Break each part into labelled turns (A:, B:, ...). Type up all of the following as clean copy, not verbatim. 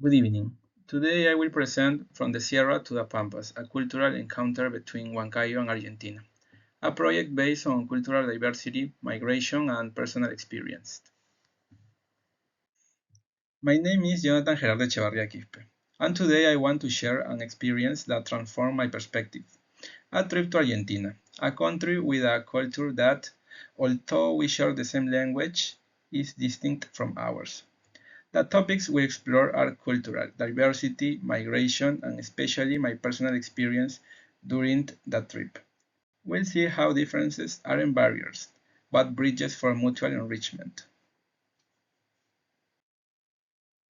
A: Good evening. Today I will present From the Sierra to the Pampas, a cultural encounter between Huancayo and Argentina, a project based on cultural diversity, migration, and personal experience. My name is Johnatan Echevarria, and today I want to share an experience that transformed my perspective. A trip to Argentina, a country with a culture that, although we share the same language, is distinct from ours. The topics we explore are cultural diversity, migration, and especially my personal experience during that trip. We'll see how differences aren't barriers, but bridges for mutual enrichment.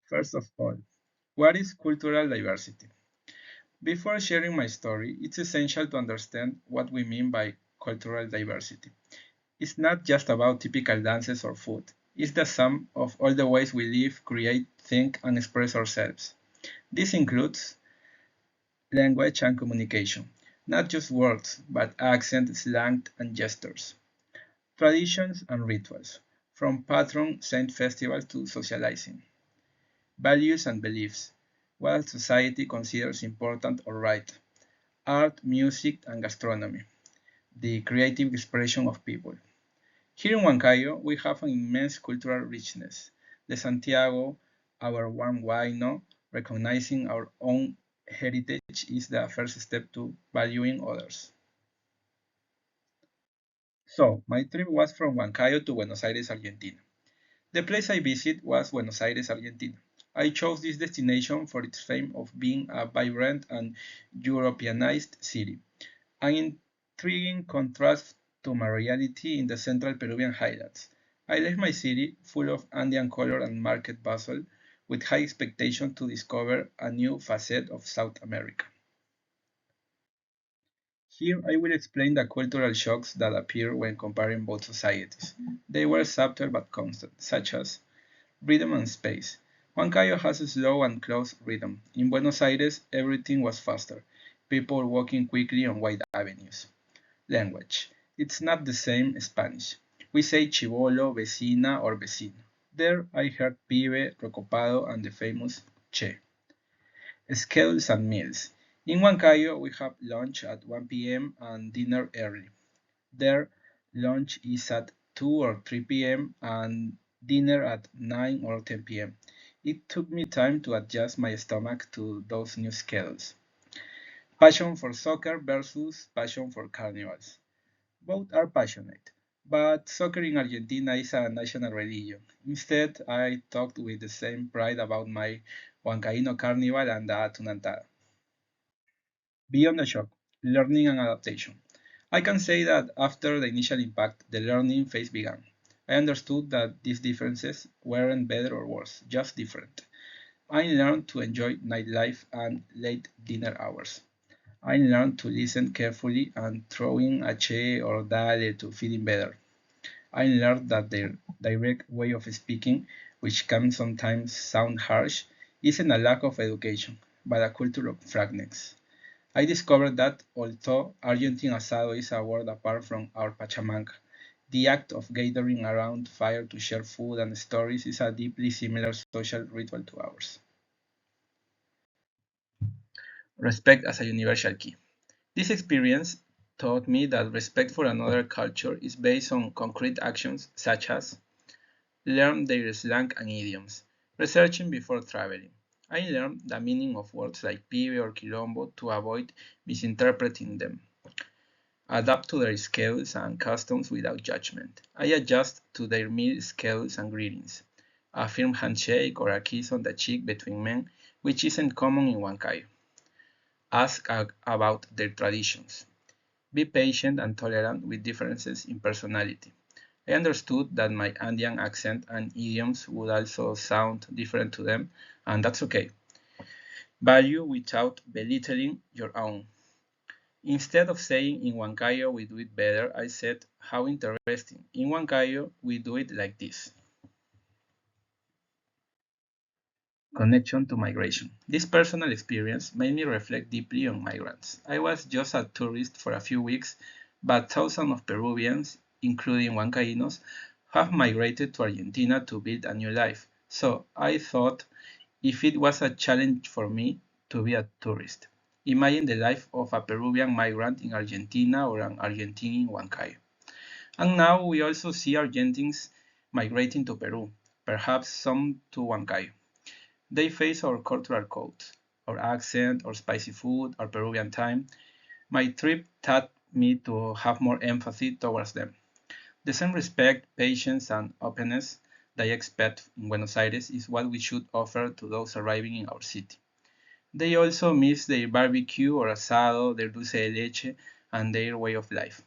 A: First of all, what is cultural diversity? Before sharing my story, it's essential to understand what we mean by cultural diversity. It's not just about typical dances or food. It's the sum of all the ways we live, create, think, and express ourselves. This includes language and communication, not just words, but accent, slang, and gestures, traditions and rituals, from patron saint festivals to socializing, values and beliefs, what society considers important or right, art, music, and gastronomy, the creative expression of people. Here in Huancayo, we have an immense cultural richness. The Santiago, our warm wino, recognizing our own heritage is the first step to valuing others. So, my trip was from Huancayo to Buenos Aires, Argentina. The place I visited was Buenos Aires, Argentina. I chose this destination for its fame of being a vibrant and Europeanized city, an intriguing contrast to my reality in the central Peruvian highlands. I left my city full of Andean color and market bustle, with high expectation to discover a new facet of South America. Here I will explain the cultural shocks that appear when comparing both societies. They were subtle but constant, such as rhythm and space. Huancayo has a slow and close rhythm. In Buenos Aires, everything was faster, people walking quickly on wide avenues. Language. It's not the same Spanish. We say chivolo, vecina, or vecino. There I heard pibe, recopado, and the famous che. Schedules and meals. In Huancayo, we have lunch at 1 p.m. and dinner early. There, lunch is at 2 or 3 p.m. and dinner at 9 or 10 p.m. It took me time to adjust my stomach to those new schedules. Passion for soccer versus passion for carnivals. Both are passionate, but soccer in Argentina is a national religion. Instead, I talked with the same pride about my Huancaíno Carnival and the Atunantada. Beyond the shock, learning and adaptation. I can say that after the initial impact, the learning phase began. I understood that these differences weren't better or worse, just different. I learned to enjoy nightlife and late dinner hours. I learned to listen carefully and throw in a che or dale to feeling better. I learned that their direct way of speaking, which can sometimes sound harsh, isn't a lack of education, but a culture of frankness. I discovered that although Argentine asado is a word apart from our Pachamanca, the act of gathering around fire to share food and stories is a deeply similar social ritual to ours. Respect as a universal key. This experience taught me that respect for another culture is based on concrete actions such as learn their slang and idioms, researching before traveling. I learned the meaning of words like pibe or quilombo to avoid misinterpreting them, adapt to their schedules and customs without judgment. I adjust to their meal schedules and greetings, a firm handshake or a kiss on the cheek between men, which isn't common in Huancayo. Ask about their traditions. Be patient and tolerant with differences in personality. I understood that my Andean accent and idioms would also sound different to them, and that's okay. Value without belittling your own. Instead of saying in Huancayo we do it better, I said how interesting. In Huancayo we do it like this. Connection to migration. This personal experience made me reflect deeply on migrants. I was just a tourist for a few weeks, but thousands of Peruvians, including Huancaínos, have migrated to Argentina to build a new life. So I thought if it was a challenge for me to be a tourist. Imagine the life of a Peruvian migrant in Argentina or an Argentine in Huancayo. And now we also see Argentines migrating to Peru, perhaps some to Huancayo. They face our cultural codes, our accent, our spicy food, our Peruvian time. My trip taught me to have more empathy towards them. The same respect, patience, and openness that I expect in Buenos Aires is what we should offer to those arriving in our city. They also miss their barbecue or asado, their dulce de leche, and their way of life.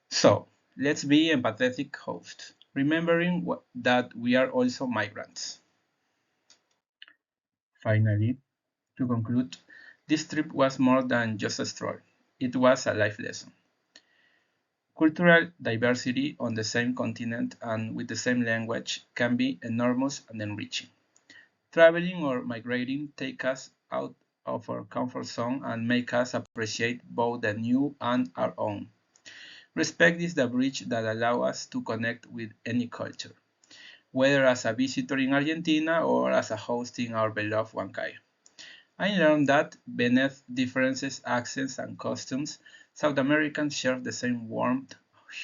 A: So, let's be empathetic hosts, remembering that we are also migrants. Finally, to conclude, this trip was more than just a stroll. It was a life lesson. Cultural diversity on the same continent and with the same language can be enormous and enriching. Traveling or migrating take us out of our comfort zone and make us appreciate both the new and our own. Respect is the bridge that allows us to connect with any culture, whether as a visitor in Argentina or as a host in our beloved Huancayo. I learned that beneath differences, accents, and costumes, South Americans share the same warmth,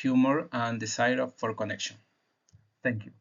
A: humor, and desire for connection. Thank you.